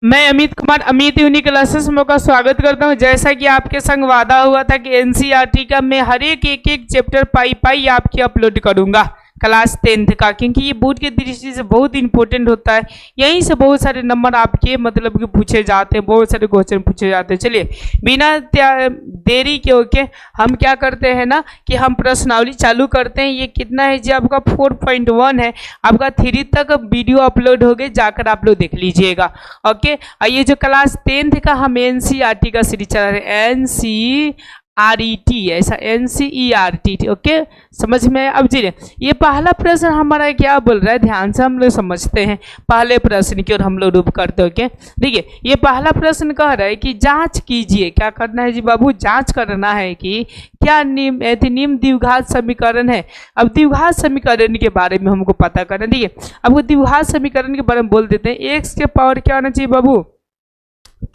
मैं Amit Kumar Amit uni classes में का स्वागत करता हूं। जैसा कि आपके संग वादा हुआ था कि एनसीईआरटी का मैं हर एक चैप्टर पाई पाई आपकी अपलोड करूंगा क्लास 10th का, क्योंकि ये बोर्ड की दृष्टि से बहुत इंपॉर्टेंट होता है। यहीं से बहुत सारे नंबर आपके मतलब कि पूछे जाते हैं, बहुत सारे क्वेश्चन पूछे जाते हैं। चलिए बिना देरी के ओके हम क्या करते हैं ना कि हम प्रश्नावली चालू करते हैं। ये कितना है जी, आपका 4.1 है, आपका 3 तक वीडियो अपलोड हो गए, जाकर आप लोग देख लीजिएगा। ओके, ये जो क्लास 10th का हम एनसीईआरटी का सीरीज चला रहे हैं, NCERT, ऐसा NCERT। ओके, समझ में अब जी ये पहला प्रश्न हमारा क्या बोल रहा है, ध्यान से हम लोग समझते हैं पहले प्रश्न की और हम लोग रूप करते हैं। ओके, देखिए ये पहला प्रश्न कह रहा है कि जांच कीजिए। क्या करना है जी बाबू, जांच करना है कि क्या निम्न द्विघात समीकरण है। अब द्विघात समीकरण के बारे में हमको पता करना है। देखिए अब द्विघात समीकरण के बारे में बोल देते हैं। एक्स के पावर क्या होना चाहिए बाबू,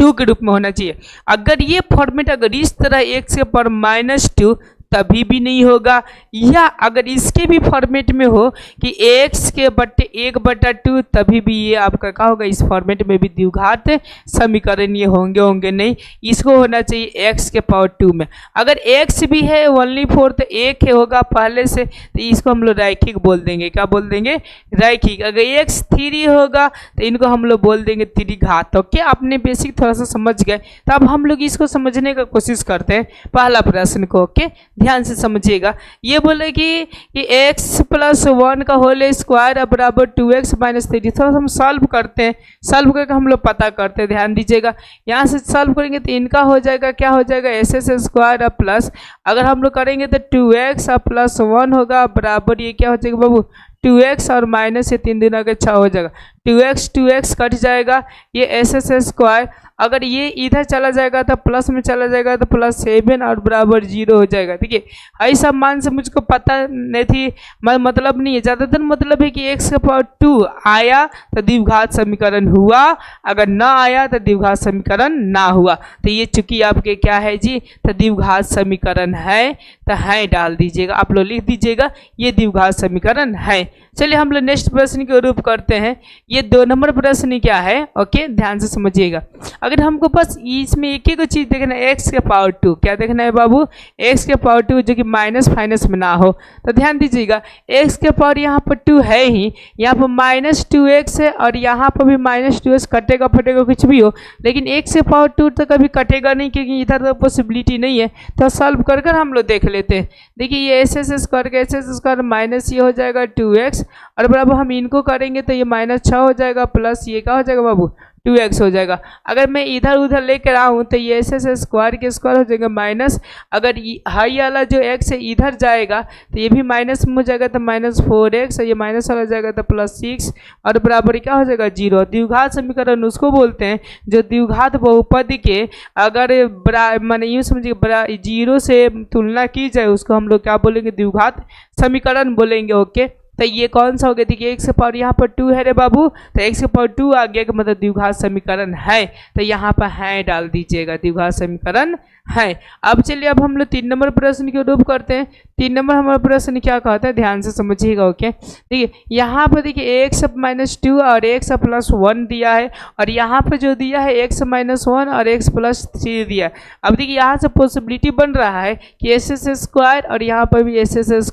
2 के रूप में होना चाहिए। अगर ये फॉर्मेट अगर इस तरह x के पावर -2 तभी भी नहीं होगा, या अगर इसके भी फॉर्मेट में हो कि x के बट्टे 1/2 तभी भी ये आपका क्या होगा, इस फॉर्मेट में भी द्विघात समीकरण ये होंगे नहीं। इसको होना चाहिए x के पावर 2 में। अगर x भी है ओनली 4 तो एक होगा पहले से, तो इसको हम लोग रैखिक बोल देंगे। क्या बोल देंगे, रैखिक। अगर x 3 होगा तो इनको हम लोग बोल देंगे त्रिघात। ओके, आपने बेसिक थोड़ा सा समझ गए, तो अब हम लोग इसको समझने का कोशिश करते हैं पहला प्रश्न को। ओके, ध्यान से समझिएगा। ये बोले कि x + 1 का होल स्क्वायर बराबर 2x - 3। थोड़ा हम सॉल्व करते हैं, सॉल्व करके हम लोग पता करते हैं। ध्यान दीजिएगा, यहाँ से सॉल्व करेंगे तो इनका हो जाएगा, क्या हो जाएगा, SS² प्लस, अगर हम लोग करेंगे तो 2x + 1 होगा बराबर ये क्या हो जाएगा बाबू, 2x और माइनस ये 3 दूना के 6 हो जाएगा। 2x कट जाएगा, ये SS²। अगर ये इधर चला जाएगा तो प्लस में चला जाएगा तो +7 और बराबर 0 हो जाएगा। ठीक है, ऐसा मान से मुझको पता नहीं थी, मतलब नहीं है, ज़्यादातर मतलब है कि x के पावर 2 आया तो द्विघात समीकरण हुआ, अगर ना आया तो द्विघात समीकरण ना हुआ। तो ये चूंकि आपके क्या है जी, तो द्विघात समीकरण है, तो है डाल दीजिएगा, आप लोग लिख दीजिएगा ये द्विघात समीकरण है। चलिए हम लोग नेक्स्ट प्रश्न के रूप करते हैं। ये 2 नंबर प्रश्न क्या है, ओके ध्यान से समझिएगा। अगर हमको बस इसमें एक ही चीज देखना है, x के पावर 2, क्या देखना है बाबू, x के पावर 2 जो कि माइनस फाइनस में ना हो। तो ध्यान दीजिएगा, x के पावर यहाँ पर 2 है ही, यहाँ पर -2x है और यहाँ पर भी -2x, कटेगा फटेगा कुछ भी हो, लेकिन x के पावर 2 तो कभी कटेगा नहीं, क्योंकि इधर तो पॉसिबिलिटी नहीं है। तो सॉल्व कर कर हम लोग देख लेते हैं। देखिए ये SS² माइनस ये हो जाएगा 2x, और बराबर हम इनको करेंगे तो ये -6 हो जाएगा, प्लस ये क्या हो जाएगा बाबू, 2x हो जाएगा। अगर मैं इधर उधर लेकर आऊँ तो ये SS² के स्क्वायर हो जाएगा माइनस, अगर हाई वाला जो x है इधर जाएगा तो ये भी माइनस में हो जाएगा, तो -4x, और ये माइनस वाला जाएगा तो +6, और बराबर क्या हो जाएगा 0। द्विघात समीकरण उसको बोलते हैं जो द्विघात बहुपद के अगर माने यूँ समझिए 0 से तुलना की जाए, उसको हम लोग क्या बोलेंगे, द्विघात समीकरण बोलेंगे। ओके, तो ये कौन सा हो गया, देखिए x के पावर यहाँ पर 2 है रे बाबू, तो x के पावर 2 आ गया, मतलब द्विघात समीकरण है, तो यहाँ पर है डाल दीजिएगा, द्विघात समीकरण है। अब चलिए अब हम लोग 3 नंबर प्रश्न के रूप करते हैं। 3 नंबर हमारा प्रश्न क्या कहता है, ध्यान से समझिएगा। ओके, देखिए यहाँ पर देखिए x -2 और x + 1 दिया है, और यहाँ पर जो दिया है x -1 और x + 3 दिया है। अब देखिए यहाँ से पॉसिबिलिटी बन रहा है कि SS² और यहाँ पर भी SS²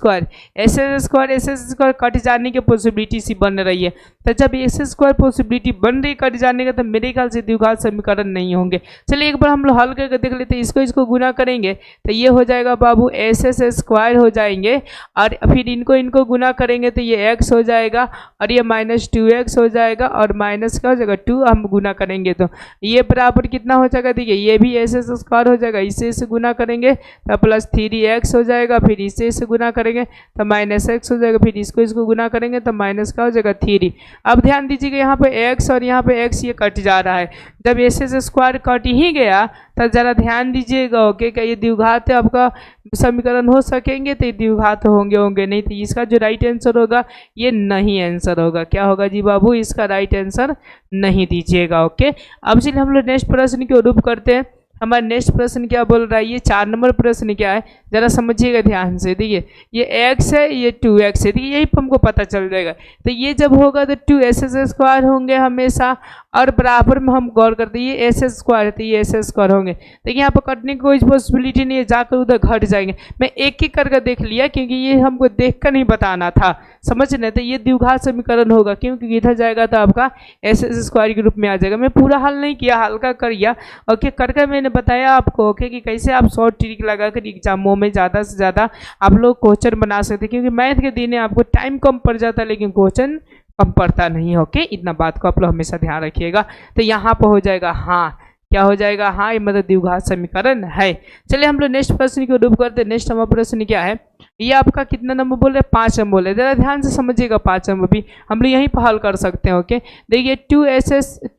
कट जाने की पॉसिबिलिटी सी बन रही है। तो जब SS² पॉसिबिलिटी बन रही कट जाने का, तो मेरे ख्याल से द्विघात समीकरण नहीं होंगे। चलिए एक बार हम लोग हल करके देख लेते हैं। इसको गुना करेंगे तो ये हो जाएगा बाबू SS² हो जाएंगे, और फिर इनको गुना करेंगे तो ये x हो जाएगा, और ये -2x हो जाएगा, और माइनस क्या हो जाएगा 2, हम गुना करेंगे तो ये बराबर कितना हो जाएगा, देखिए ये भी SS² हो जाएगा, इसे गुना करेंगे तो +3x हो जाएगा, फिर इसे गुना करेंगे तो -x हो जाएगा, फिर इसको गुना करेंगे तो माइनस का हो जाएगा 3। अब ध्यान दीजिएगा यहाँ पे x और यहाँ पे x ये कट जा रहा है। जब SS² कट ही गया तो जरा ध्यान दीजिएगा। ओके, क्या ये द्विघात आपका समीकरण हो सकेंगे, तो ये द्विघात होंगे नहीं, तो इसका जो राइट आंसर होगा ये नहीं आंसर होगा। क्या होगा जी बाबू, इसका राइट आंसर नहीं दीजिएगा। ओके, अब चलिए हम लोग नेक्स्ट प्रश्न के रूप करते हैं। हमारा नेक्स्ट प्रश्न क्या बोल रहा है, ये 4 नंबर प्रश्न क्या है जरा समझिएगा ध्यान से। देखिए ये x है, ये 2x है, देखिए यही पर हमको पता चल जाएगा। तो ये जब होगा तो 2s² होंगे हमेशा, और बराबर में हम गौर करते हैं ये s² है तो ये s² होंगे। देखिए यहाँ पर कटने की कोई पॉसिबिलिटी नहीं है, जाकर उधर घट जाएंगे। मैं एक एक करके देख लिया क्योंकि ये हमको देख कर नहीं बताना था, समझ रहे। तो ये द्विघात समीकरण होगा क्योंकि इधर जाएगा तो आपका s² के रूप में आ जाएगा। मैं पूरा हल नहीं किया, हल्का कर लिया ओके, करके मैंने बताया आपको ओके कि कैसे आप शॉर्ट ट्रिक लगाकर एग्जामों में ज़्यादा से ज़्यादा आप लोग क्वेश्चन बना सकते हैं, क्योंकि मैथ के दिन आपको टाइम कम पड़ जाता है लेकिन क्वेश्चन कम पड़ता नहीं। ओके, इतना बात को आप लोग हमेशा ध्यान रखिएगा। तो यहाँ पर हो जाएगा हाँ, क्या हो जाएगा हाँ, ये मतलब द्विघात समीकरण है। चलिए हम लोग नेक्स्ट प्रश्न को रूप करते हैं। नेक्स्ट हमारा प्रश्न क्या है, ये आपका कितना नंबर बोल रहे हैं, 5 नंबर बोले। जरा ध्यान से समझिएगा, 5 नंबर भी हम लोग यहीं पर हल कर सकते हैं। ओके देखिए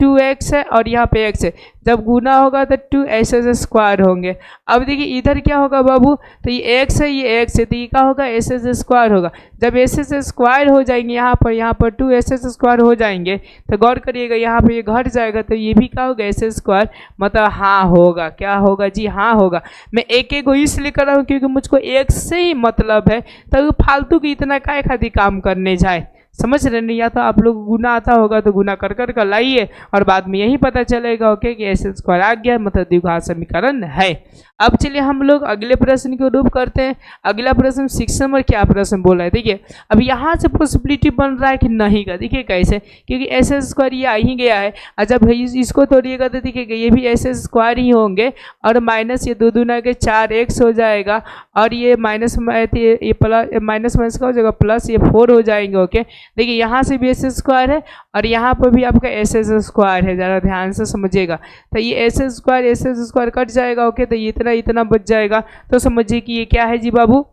2x है और यहाँ पे x है, जब गुना होगा तो 2s² होंगे। अब देखिए इधर क्या होगा बाबू, तो ये x है ये x है, तो ये क्या होगा s² होगा। जब s² हो जाएंगे यहाँ पर 2s² हो जाएंगे तो गौर करिएगा यहाँ पे ये घट जाएगा तो ये भी क्या होगा s², मतलब हाँ होगा। क्या होगा जी, हाँ होगा। मैं एक एक को इसलिए कर रहा हूँ क्योंकि मुझको एक से ही मतलब है, तो फालतू की इतना काय खातिर काम करने जाए, समझ रहे नहीं। या तो आप लोग गुना आता होगा तो गुना कर कर लाइए और बाद में यही पता चलेगा ओके कि s² आ गया, मतलब द्विघात समीकरण है। अब चलिए हम लोग अगले प्रश्न को रूप करते हैं। अगला प्रश्न 6 नंबर क्या प्रश्न बोल रहा है। देखिए अब यहाँ से पॉसिबिलिटी बन रहा है कि नहीं का, देखिए कैसे, क्योंकि s² ये आ ही गया है, और जब इसको तोड़िएगा तो देखिएगा ये भी s² ही होंगे, और माइनस ये 2 दूना के 4x हो जाएगा, और ये माइनस ये प्लस माइनस का हो जाएगा प्लस, ये 4 हो जाएंगे। ओके देखिए यहाँ से भी s² है और यहाँ पर भी आपका s² है, ज़रा ध्यान से समझिएगा। तो ये s² कट जाएगा ओके, तो ये इतना बच जाएगा। तो समझिए कि ये क्या है जी बाबू,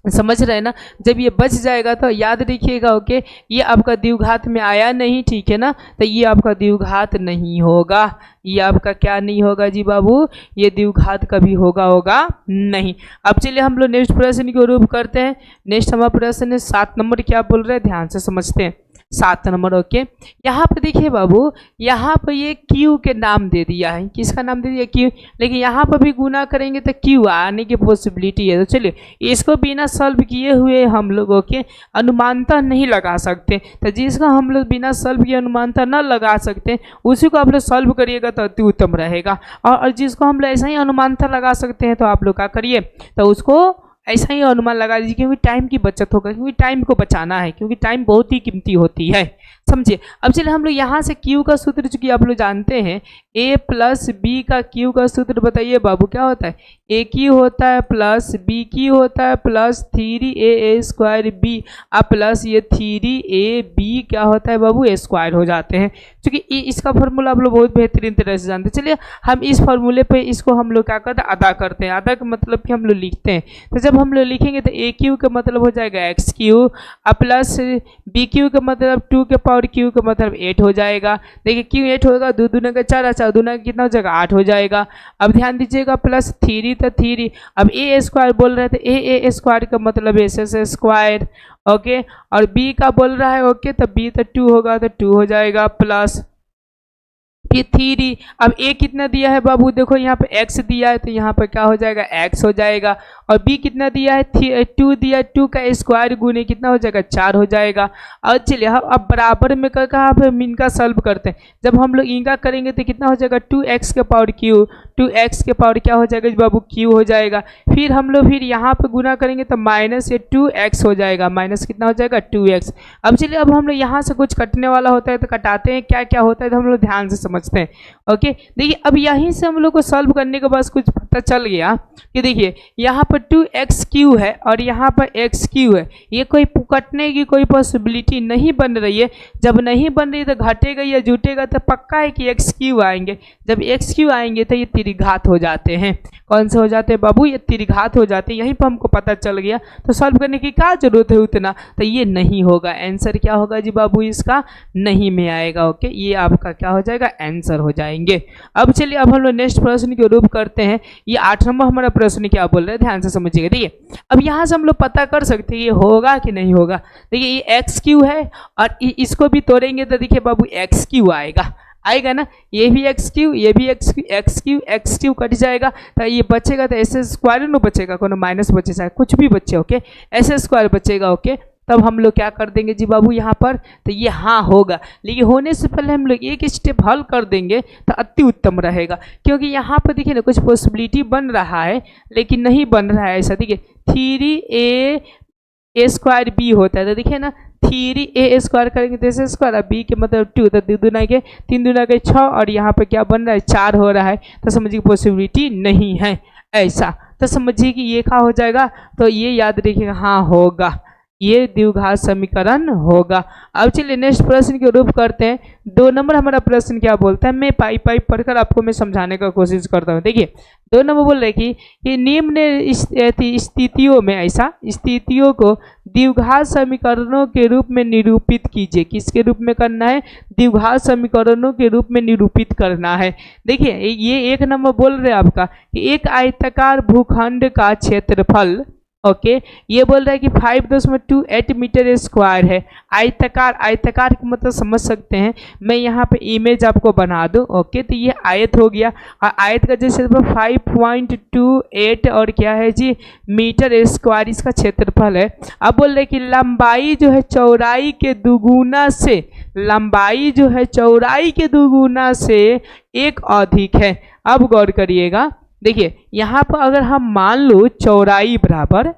समझ रहे हैं ना। जब ये बच जाएगा तो याद रखिएगा ओके, ये आपका द्विघात में आया नहीं, ठीक है ना, तो ये आपका द्विघात नहीं होगा। ये आपका क्या नहीं होगा जी बाबू, ये द्विघात कभी होगा नहीं। अब चलिए हम लोग नेक्स्ट प्रश्न को रूप करते हैं। नेक्स्ट हमारा प्रश्न है 7 नंबर क्या बोल रहे हैं, ध्यान से समझते हैं। 7 नंबर ओके, यहाँ पर देखिए बाबू, यहाँ पर ये Q के नाम दे दिया है, किसका नाम दे दिया Q, लेकिन यहाँ पर भी गुना करेंगे तो Q आने की पॉसिबिलिटी है। तो चलिए इसको बिना सॉल्व किए हुए हम लोग ओके अनुमानता नहीं लगा सकते, तो जिसका हम लोग बिना सॉल्व किए अनुमानता न लगा सकते उसी को आप लोग सॉल्व करिएगा तो अति उत्तम रहेगा। और जिसको हम लोग ऐसा ही अनुमानता लगा सकते हैं तो आप लोग क्या करिए, तो उसको ऐसा ही अनुमान लगा दीजिए, क्योंकि टाइम की बचत होगा, क्योंकि टाइम को बचाना है, क्योंकि टाइम बहुत ही कीमती होती है, समझिए। अब चलिए हम लोग यहाँ से Q का सूत्र चूंकि आप लोग जानते हैं, A प्लस B का Q का सूत्र बताइए बाबू क्या होता है, AQ होता है प्लस BQ होता है प्लस 3A² B, अब प्लस ये 3AB क्या होता है बाबू A² हो जाते हैं। क्योंकि इसका फॉर्मूला आप लोग बहुत बेहतरीन तरह से जानते हैं। चलिए हम इस फॉर्मूले पे इसको हम लोग क्या करते हैं, अदा करते हैं। अदा का मतलब कि हम लोग लिखते हैं, तो जब हम लोग लिखेंगे तो AQ का मतलब हो जाएगा XQ, अब प्लस BQ का मतलब 2 के पावर Q का मतलब 8 हो जाएगा। देखिए Q 8 होगा, 2 दूना का 4, 4 दूना का कितना हो जाएगा 8 हो जाएगा। अब ध्यान दीजिएगा प्लस 3 तो 3, अब A² बोल रहे थे, A² का मतलब SS² ओके, और B का बोल रहा है ओके, तो B तो 2 होगा तो 2 हो जाएगा प्लस ये 3। अब A कितना दिया है बाबू, देखो यहाँ पे x दिया है तो यहाँ पर क्या हो जाएगा x हो जाएगा, और B कितना दिया है 2 दिया है, 2 का स्क्वायर गुने कितना हो जाएगा 4 हो जाएगा। और चलिए अब बराबर में कहाँ पे इनका सॉल्व करते हैं, जब हम लोग इनका करेंगे तो कितना हो जाएगा 2x के पावर q, 2x के पावर क्या हो जाएगा बाबू q हो जाएगा। फिर हम लोग फिर यहाँ पे गुना करेंगे तो माइनस ये 2x हो जाएगा, माइनस कितना हो जाएगा 2x। अब चलिए अब हम लोग यहाँ से कुछ कटने वाला होता है तो कटाते हैं, क्या क्या होता है तो हम लोग ध्यान से समझते हैं ओके। देखिए अब यहीं से हम लोग को सॉल्व करने के बाद कुछ पता चल गया कि देखिए यहाँ पर 2xq है और यहाँ पर xq है, ये कोई कटने की कोई पॉसिबिलिटी नहीं बन रही है। जब नहीं बन रही तो घटेगा या जुटेगा तो पक्का है कि xq आएंगे, जब xq आएंगे तो ये त्रिघात हो जाते हैं। कौन से हो जाते हैं बाबू, ये त्रिघात हो जाते हैं। यहीं पर हमको पता चल गया, तो सॉल्व करने की क्या जरूरत है उतना, तो ये नहीं होगा। आंसर क्या होगा जी बाबू, इसका नहीं में आएगा ओके, ये आपका क्या हो जाएगा आंसर हो जाएंगे। अब चलिए अब हम लोग नेक्स्ट प्रश्न के रूप करते हैं। ये 8 नंबर हमारा प्रश्न क्या बोल रहे हैं, ध्यान से समझिएगा। देखिए अब यहाँ से हम लोग पता कर सकते हैं ये होगा कि नहीं होगा। देखिए ये xq है और इसको भी तोड़ेंगे तो देखिए बाबू xq आएगा। आएगा ना, ये भी एक्स क्यू, ये भी एक्स क्यू कट जाएगा, तो ये बचेगा तो एस स्क्वायर नो बचेगा, कोनो माइनस बचे चाहे कुछ भी बचे, ओके, एस स्क्वायर बचेगा, ओके। तब हम लोग क्या कर देंगे जी बाबू यहाँ पर, तो ये हाँ होगा, लेकिन होने से पहले हम लोग एक स्टेप हल कर देंगे तो अति उत्तम रहेगा, क्योंकि यहाँ पर देखिए ना कुछ पॉसिबिलिटी बन रहा है लेकिन नहीं बन रहा है ऐसा। देखिए 3a स्क्वायर बी होता है, तो देखिए ना 3a स्क्वायर करेंगे तो ऐसे स्क्वायर, बी के मतलब 2, तो 2 दूना के 3 दूना के 6, और यहाँ पे क्या बन रहा है 4 हो रहा है, तो समझिए पॉसिबिलिटी नहीं है ऐसा, तो समझिए कि ये क्या हो जाएगा, तो ये याद रखिएगा हाँ होगा, ये द्विघात समीकरण होगा। अब चलिए नेक्स्ट प्रश्न के रूप करते हैं। 2 नंबर हमारा प्रश्न क्या बोलता है, मैं पाई पाई पढ़कर आपको मैं समझाने का कोशिश करता हूँ। देखिए 2 नंबर बोल रहे कि निम्न स्थितियों में, ऐसा स्थितियों को द्विघात समीकरणों के रूप में निरूपित कीजिए। किसके रूप में करना है, द्विघात समीकरणों के रूप में निरूपित करना है। देखिए ये 1 नंबर बोल रहे हैं आपका कि एक आयताकार भूखंड का क्षेत्रफल, ओके, ये बोल रहा है कि 5.28 मीटर स्क्वायर है। आयताकार, आयताकार का मतलब समझ सकते हैं, मैं यहाँ पे इमेज आपको बना दूँ, ओके, तो ये आयत हो गया, और आयत का जैसे 5.28 और क्या है जी मीटर स्क्वायर इसका क्षेत्रफल है। अब बोल रहे हैं कि लंबाई जो है चौड़ाई के दुगुना से, लंबाई जो है चौड़ाई के दुगुना से एक अधिक है। अब गौर करिएगा, देखिए यहाँ पर अगर हम मान लो चौड़ाई बराबर,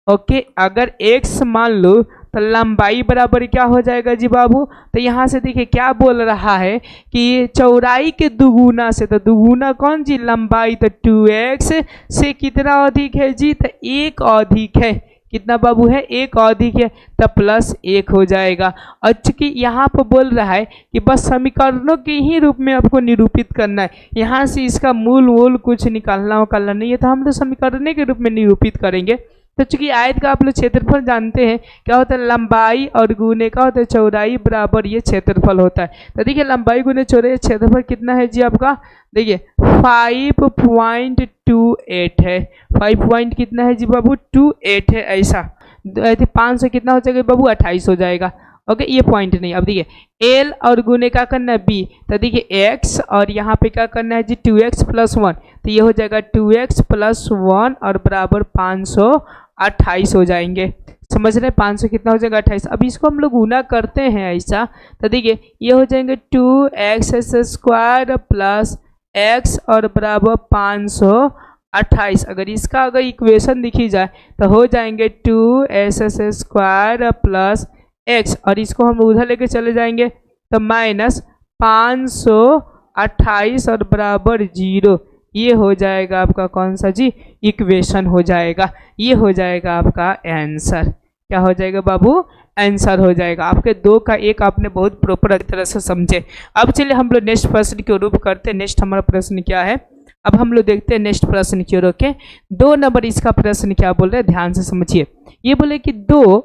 ओके, अगर x मान लो तो लंबाई बराबर क्या हो जाएगा जी बाबू, तो यहाँ से देखिए क्या बोल रहा है कि चौड़ाई के दुगुना से, तो दुगुना कौन जी लंबाई, तो 2x से कितना अधिक है जी, तो 1 अधिक है, कितना बाबू है 1 अधिक है, तब +1 हो जाएगा। और चूंकि यहाँ पर बोल रहा है कि बस समीकरणों के ही रूप में आपको निरूपित करना है, यहाँ से इसका मूल कुछ निकालना उकालना नहीं है, तो हम लोग समीकरण के रूप में निरूपित करेंगे। तो चूंकि आयत का आप लोग क्षेत्रफल जानते हैं क्या होता है, लंबाई और गुने का होता है चौड़ाई बराबर ये क्षेत्रफल होता है। तो देखिए लंबाई गुने चौड़ाई क्षेत्रफल कितना है जी आपका, देखिए 5.28 है, 5 कितना है जी बाबू 28 है, ऐसा 500 कितना हो जाएगा बाबू 28 हो जाएगा, ओके, ये पॉइंट नहीं। अब देखिए एल और गुने का करना है बी, तो देखिए एक्स और यहाँ पे क्या करना है जी 2x + 1, तो ये हो जाएगा 2x + 1 और बराबर 528 हो जाएंगे, समझ रहे हैं 500 कितना हो जाएगा 28। अब इसको हम लोग गुना करते हैं ऐसा, तो देखिए ये हो जाएंगे 2x² + x और बराबर 528। अगर इसका अगर इक्वेशन दिखी जाए तो हो जाएंगे 2s² + x, और इसको हम उधर लेके चले जाएंगे तो -528 और बराबर 0, ये हो जाएगा आपका कौन सा जी इक्वेशन हो जाएगा, ये हो जाएगा आपका आंसर। क्या हो जाएगा बाबू, आंसर हो जाएगा। आपके 2 का 1 आपने बहुत प्रॉपर तरह से समझे। अब चलिए हम लोग नेक्स्ट प्रश्न के रूप करते हैं। नेक्स्ट हमारा प्रश्न क्या है, अब हम लोग देखते हैं नेक्स्ट प्रश्न की ओर। ओके 2 नंबर इसका प्रश्न क्या बोल रहे हैं, ध्यान से समझिए। ये बोले कि 2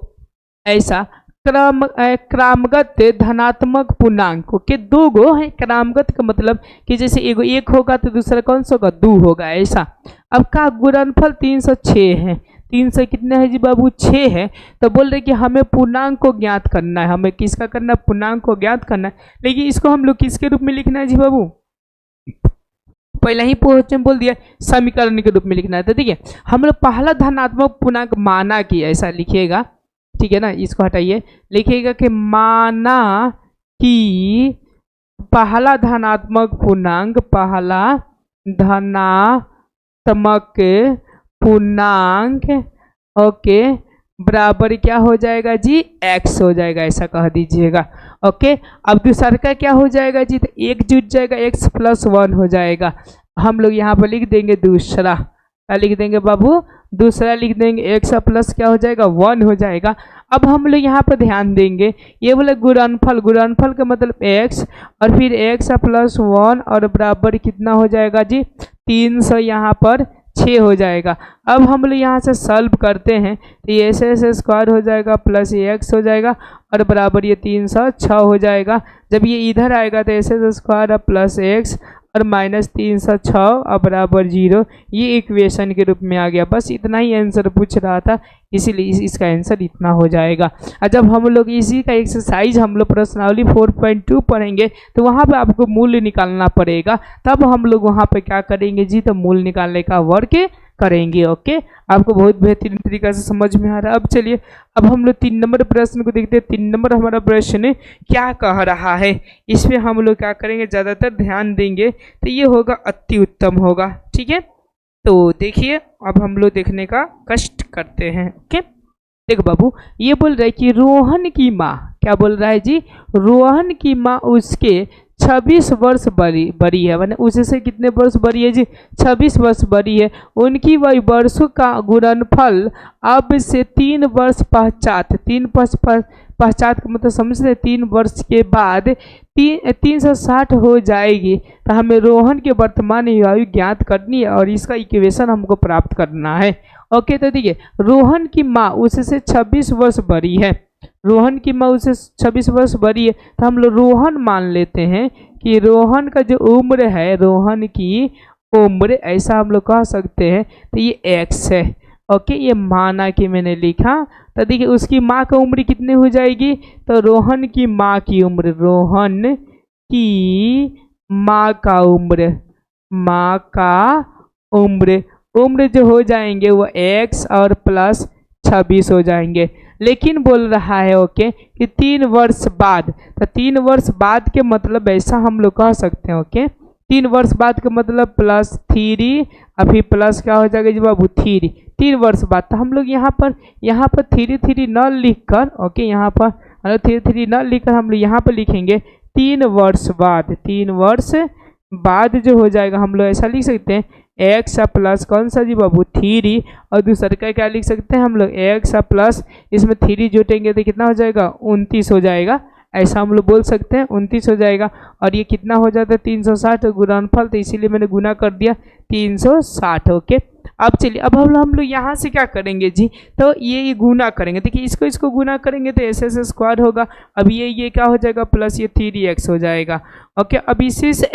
ऐसा क्रमगत धनात्मक पूर्णांक, ओके 2 गो है, क्रमगत का मतलब कि जैसे एगो 1 होगा तो दूसरा कौन सा होगा 2 होगा ऐसा। अब का गुणनफल 306 है, 300 कितने है जी बाबू 6 है, तो बोल रहे कि हमें पूर्णांक को ज्ञात करना है, हमें किसका करना है पूर्णांक को ज्ञात करना है, लेकिन इसको हम लोग किसके रूप में लिखना है जी बाबू, पहले ही बोल दिया समीकरण के रूप में लिखना है। तो देखिए हम लोग पहला धनात्मक पूर्णांक माना कि ऐसा लिखिएगा, ठीक है ना, इसको हटाइए, लिखिएगा कि माना कि पहला धनात्मक पूर्णांक, पहला धनात्मक पूर्णांक ओके बराबर क्या हो जाएगा जी x हो जाएगा, ऐसा कह दीजिएगा। ओके अब दूसरा का क्या हो जाएगा जी, तो 1 जुट जाएगा, x + 1 हो जाएगा। हम लोग यहाँ पर लिख देंगे दूसरा, क्या लिख देंगे बाबू, दूसरा लिख देंगे, x प्लस क्या हो जाएगा 1 हो जाएगा। अब हम लोग यहाँ पर ध्यान देंगे, ये बोले गुणनफल, गुणनफल का मतलब x और फिर x + 1 और बराबर कितना हो जाएगा जी 300, यहाँ पर 6 हो जाएगा। अब हम लोग यहाँ से सॉल्व करते हैं तो ये s² हो जाएगा प्लस ये x हो जाएगा और बराबर ये 306 हो जाएगा। जब ये इधर आएगा तो s² प्लस x और -306 और बराबर 0, ये इक्वेशन के रूप में आ गया। बस इतना ही आंसर पूछ रहा था, इसीलिए इसका आंसर इतना हो जाएगा। और जब हम लोग इसी का एक्सरसाइज हम लोग प्रश्नावली 4.2 पढ़ेंगे तो वहाँ पे आपको मूल्य निकालना पड़ेगा, तब हम लोग वहाँ पे क्या करेंगे जी, तो मूल्य निकालने का वर्क करेंगे। ओके, आपको बहुत बेहतरीन तरीका से समझ में आ रहा है। अब चलिए, अब हम लोग 3 नंबर प्रश्न को देखते हैं। 3 नंबर हमारा प्रश्न क्या कह रहा है, इस पे हम लोग क्या करेंगे, ज़्यादातर ध्यान देंगे तो ये होगा अति उत्तम होगा। ठीक है, तो देखिए अब हम लोग देखने का कष्ट करते हैं। ओके, देखो बाबू, ये बोल रहा है कि रोहन की माँ, क्या बोल रहा है जी, रोहन की माँ उसके 26 वर्ष बड़ी है, माने उससे कितने वर्ष बड़ी है जी, 26 वर्ष बड़ी है। उनकी वही वर्षों का गुणनफल अब से 3 वर्ष पश्चात, 3 वर्ष पश्चात का मतलब समझते, 3 वर्ष के बाद 360 हो जाएगी। तो हमें रोहन के वर्तमान आयु ज्ञात करनी है और इसका इक्वेशन हमको प्राप्त करना है। ओके, तो देखिए, रोहन की माँ उससे 26 वर्ष बड़ी है, रोहन की माँ उससे 26 वर्ष बड़ी है, तो हम लोग रोहन मान लेते हैं कि रोहन का जो उम्र है, रोहन की उम्र ऐसा हम लोग कह सकते हैं, तो ये x है। ओके, ये माना कि मैंने लिखा, तो देखिए उसकी माँ का उम्र कितने हो जाएगी, तो रोहन की माँ की उम्र, रोहन की माँ का उम्र, माँ का उम्र जो हो जाएंगे वो x और प्लस 26 हो जाएंगे। लेकिन बोल रहा है ओके कि 3 वर्ष बाद, तो 3 वर्ष बाद के मतलब ऐसा हम लोग कह सकते हैं। ओके, 3 वर्ष बाद का मतलब +3, अभी प्लस क्या हो जाएगा जी बाबू 3 वर्ष बाद। तो हम लोग यहाँ पर 3 न लिख कर, ओके, यहाँ पर 3 न लिख कर हम लोग यहाँ पर लिखेंगे 3 वर्ष बाद। 3 वर्ष बाद जो हो जाएगा हम लोग ऐसा लिख सकते हैं, x प्लस कौन सा जी बाबू 3, और दूसरे का क्या लिख सकते हैं हम लोग, x प्लस इसमें 3 जोड़ेंगे तो कितना हो जाएगा 29 हो जाएगा, ऐसा हम लोग बोल सकते हैं 29 हो जाएगा। और ये कितना हो जाता है 360 गुणनफल, तो इसीलिए मैंने गुना कर दिया 360। ओके, अब चलिए, अब हम लोग यहाँ से क्या करेंगे जी, तो ये गुना करेंगे। देखिए इसको गुना करेंगे तो एस स्क्वायर होगा, अब ये क्या हो जाएगा प्लस ये 3x हो जाएगा। ओके, अब इसी से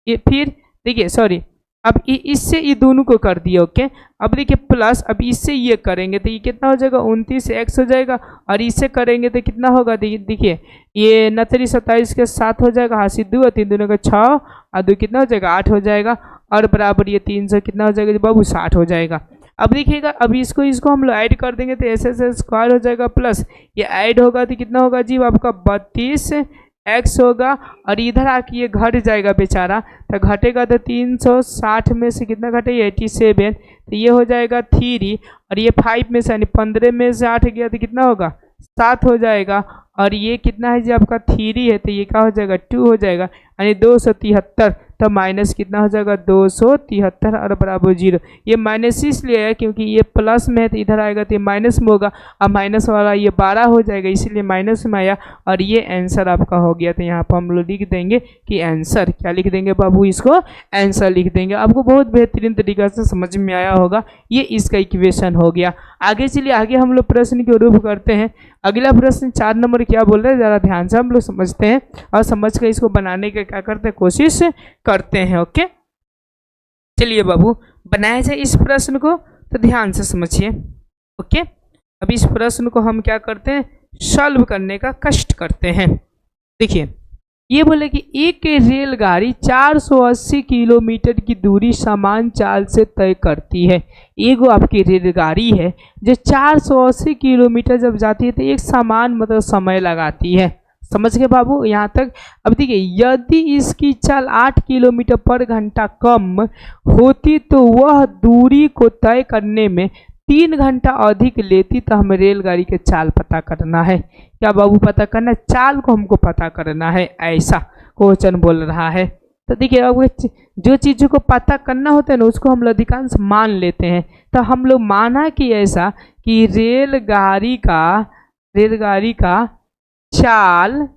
ये फिर देखिए सॉरी, अब इससे ये दोनों को कर दिए। ओके, अब देखिए प्लस, अब इससे ये करेंगे तो ये कितना हो जाएगा 29x हो जाएगा, और इससे करेंगे तो कितना होगा, देखिए ये 29 27 के 7 हो जाएगा, हासिल 2 और 3 दूनी का 6 और 2 कितना हो जाएगा 8 हो जाएगा, और बराबर ये 300 कितना हो जाएगा बाबू 60 हो जाएगा। अब देखिएगा, अभी इसको हम लोग ऐड कर देंगे तो एस स्क्वायर हो जाएगा, प्लस ये ऐड होगा तो कितना होगा जी आपका 32x होगा, और इधर आके ये घट जाएगा बेचारा, तो घटेगा तो 360 में से कितना घटेगा 87, तो ये हो जाएगा 3, और ये 5 में से यानी 15 में से 8 गया तो कितना होगा 7 हो जाएगा, और ये कितना है जी आपका 3 है, तो ये क्या हो जाएगा 2 हो जाएगा, यानी 273, तो माइनस कितना हो जाएगा 273 और बराबर 0। ये माइनस इसलिए है क्योंकि ये प्लस में है तो इधर आएगा तो ये माइनस में होगा, अब माइनस वाला ये 12 हो जाएगा, इसीलिए माइनस में आया, और ये आंसर आपका हो गया। तो यहाँ पर हम लोग लिख देंगे कि आंसर, क्या लिख देंगे बाबू, इसको आंसर लिख देंगे। आपको बहुत बेहतरीन तरीका से समझ में आया होगा, ये इसका इक्वेशन हो गया। आगे चलिए, आगे हम लोग प्रश्न के रूप करते हैं। अगला प्रश्न 4 नंबर क्या बोल रहे हैं, ज़रा ध्यान से हम लोग समझते हैं और समझ कर इसको बनाने का क्या करते हैं, कोशिश करते हैं। ओके, चलिए बाबू बनाया जाए इस प्रश्न को, तो ध्यान से समझिए। ओके, अब इस प्रश्न को हम क्या करते हैं, सॉल्व करने का कष्ट करते हैं। देखिए, ये बोले कि एक रेलगाड़ी 480 किलोमीटर की दूरी समान चाल से तय करती है। एगो आपकी रेलगाड़ी है जो 480 किलोमीटर जब जाती है तो एक समान मतलब समय लगाती है। समझ गए बाबू यहाँ तक। अब देखिए, यदि इसकी चाल 8 किलोमीटर पर घंटा कम होती तो वह दूरी को तय करने में 3 घंटा अधिक लेती, तो हमें रेलगाड़ी के चाल पता करना है। क्या बाबू पता करना है, चाल को हमको पता करना है, ऐसा क्वेश्चन बोल रहा है। तो देखिए, अब जो चीज़ों को पता करना होता है ना उसको हम लोग अधिकांश मान लेते हैं। तो हम लोग माना कि ऐसा कि रेलगाड़ी का चाल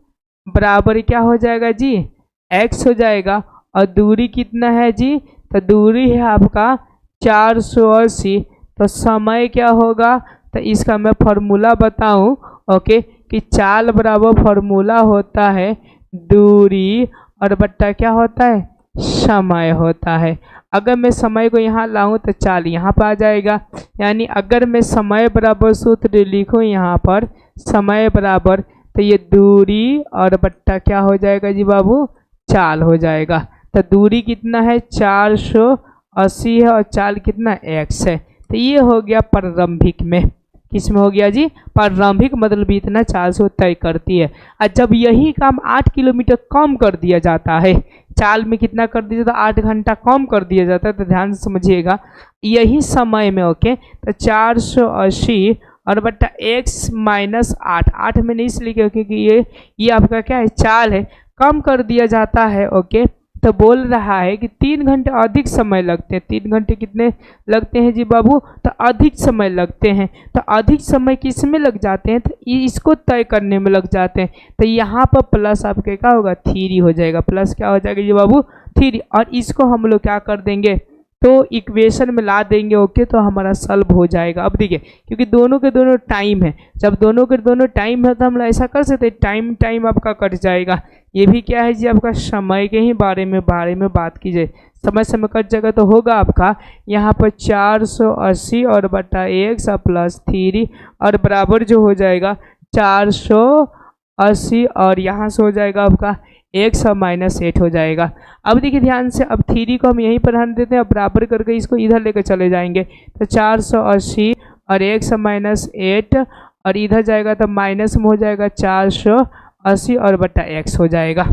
बराबर क्या हो जाएगा जी, x हो जाएगा, और दूरी कितना है जी, तो दूरी है आपका 480, तो समय क्या होगा, तो इसका मैं फॉर्मूला बताऊं। ओके, कि चाल बराबर फॉर्मूला होता है दूरी और बट्टा क्या होता है समय होता है। अगर मैं समय को यहाँ लाऊं तो चाल यहाँ पर आ जाएगा, यानी अगर मैं समय बराबर सूत्र लिखूं यहाँ पर समय बराबर, तो ये दूरी और बट्टा क्या हो जाएगा जी बाबू, चाल हो जाएगा। तो दूरी कितना है 480 है और चाल कितना x है। तो ये हो गया प्रारंभिक में, किस में हो गया जी, प्रारंभिक मतलब इतना 400 तय करती है। और जब यही काम 8 किलोमीटर कम कर दिया जाता है, चाल में कितना कर दिया जाता है, 8 घंटा कम कर दिया जाता है, तो ध्यान से समझिएगा यही समय में ओके, तो 480 और बट्टा x माइनस 8 में नहीं इसलिए क्योंकि ये आपका क्या है, चाल है, कम कर दिया जाता है ओके। तो बोल रहा है कि 3 घंटे अधिक समय लगते हैं। 3 घंटे कितने लगते हैं जी बाबू, तो अधिक समय लगते हैं। तो अधिक समय किस में लग जाते हैं, तो इसको तय करने में लग जाते हैं। तो यहाँ पर प्लस आपके क्या होगा, 3 हो जाएगा, प्लस क्या हो जाएगा जी बाबू 3, और इसको हम लोग क्या कर देंगे, तो इक्वेशन में ला देंगे ओके, तो हमारा सॉल्व हो जाएगा। अब देखिए क्योंकि दोनों के दोनों टाइम है, जब दोनों के दोनों टाइम है तो हम ऐसा कर सकते हैं, टाइम टाइम आपका कट जाएगा। ये भी क्या है जी, आपका समय के ही बारे में बात की जाए, समय समय कट जाएगा तो होगा आपका यहाँ पर 480 और बटा x प्लस 3 और बराबर जो हो जाएगा 480 और यहाँ से हो जाएगा आपका x और माइनस 8 हो जाएगा। अब देखिए ध्यान से, अब 3 को हम यहीं पर रख देते हैं, अब बराबर करके इसको इधर लेकर चले जाएंगे, तो 480 और x माइनस 8 और इधर जाएगा तो माइनस में हो जाएगा 480 और बटा x हो जाएगा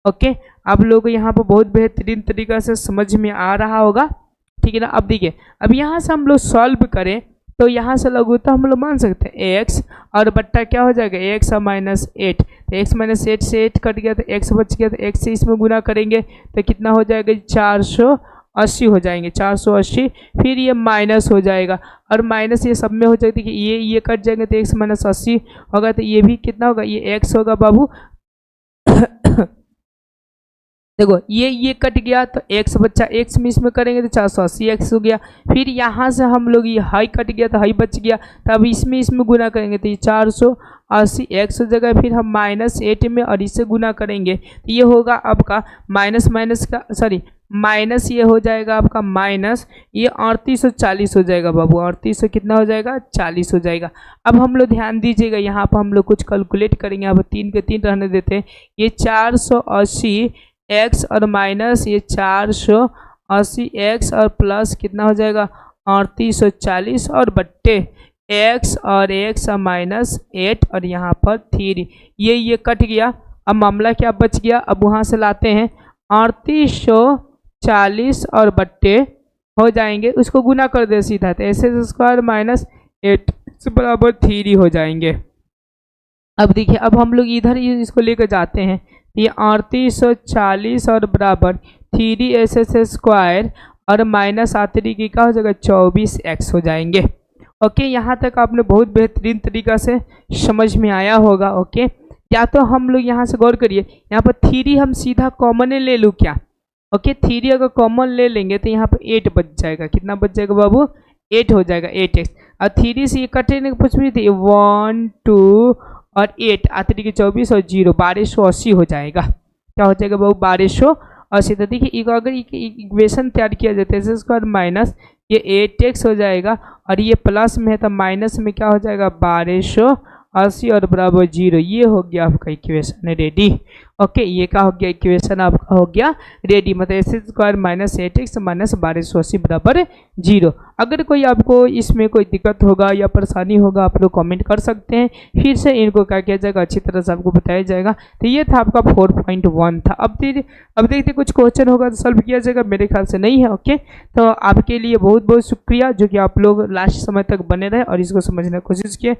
ओके। आप लोगों को यहाँ पर बहुत बेहतरीन तरीका से समझ में आ रहा होगा, ठीक है ना। अब देखिए अब यहाँ से हम लोग सॉल्व करें तो यहाँ से लघुता हम लोग मान सकते हैं x और बट्टा क्या हो जाएगा, x और माइनस 8, तो x माइनस 8 से 8 कट गया तो x बच गया, तो x से इसमें गुना करेंगे तो कितना हो जाएगा 480 हो जाएंगे, 480, फिर ये माइनस हो जाएगा और माइनस ये सब में हो जाएगा कि ये कट जाएंगे तो x माइनस 80 होगा, तो ये भी कितना होगा, ये x होगा बाबू देखो ये कट गया तो x बच्चा, x में इसमें करेंगे तो 480 x हो गया। फिर यहाँ से हम लोग ये हाई कट गया तो हाई बच गया, तो अब इसमें गुना करेंगे तो ये 480 x हो जाएगा। फिर हम माइनस 8 में और इससे गुना करेंगे तो ये होगा आपका माइनस ये हो जाएगा आपका माइनस ये 3840 हो जाएगा बाबू, 3800 कितना हो जाएगा 40 हो जाएगा। अब हम लोग ध्यान दीजिएगा यहाँ पर हम लोग कुछ कैलकुलेट करेंगे, यहाँ पर 3 के 3 रहने देते हैं, ये 480 x और माइनस ये 480 x और प्लस कितना हो जाएगा 3840 और बट्टे x और x और माइनस 8 और यहाँ पर 3, ये कट गया। अब मामला क्या बच गया, अब वहाँ से लाते हैं 3840 और बट्टे हो जाएंगे, उसको गुना कर दे सीधा, तो ऐसे स्क्वायर माइनस 8 बराबर 3 हो जाएंगे। अब देखिए अब हम लोग इधर इसको लेकर जाते हैं, ये 3840 और बराबर 3s स्क्वायर और माइनस 3 की क्या हो जाएगा 24x हो जाएंगे ओके। यहाँ तक आपने बहुत बेहतरीन तरीका से समझ में आया होगा ओके। या तो हम लोग यहाँ से गौर करिए, यहाँ पर 3 हम सीधा कॉमन ले लूँ क्या ओके, 3 अगर कॉमन ले लेंगे तो यहाँ पर 8 बच जाएगा, कितना बच जाएगा बाबू 8 हो जाएगा 8x, और 3 से ये कटेने की पूछ रही थी 1 2 और 8 3 के 24 और 0 1280 हो जाएगा, क्या हो जाएगा बाबू 1280। तो देखिए अगर इक्वेशन तैयार किया जाता है इस स्क्वायर माइनस ये 8x हो जाएगा और ये प्लस में है तो माइनस में क्या हो जाएगा 1280 और बराबर 0, ये हो गया आपका इक्वेशन रेडी ओके। ये क्या हो गया इक्वेशन आपका हो गया रेडी, मतलब x square minus 8x minus 1280 बराबर 0। अगर कोई आपको इसमें कोई दिक्कत होगा या परेशानी होगा आप लोग कमेंट कर सकते हैं, फिर से इनको क्या किया जाएगा अच्छी तरह से आपको बताया जाएगा। तो ये था आपका 4.1 था। अब देखते कुछ क्वेश्चन होगा तो सॉल्व किया जाएगा, मेरे ख्याल से नहीं है ओके। तो आपके लिए बहुत बहुत शुक्रिया जो कि आप लोग लास्ट समय तक बने रहे और इसको समझने की कोशिश किए।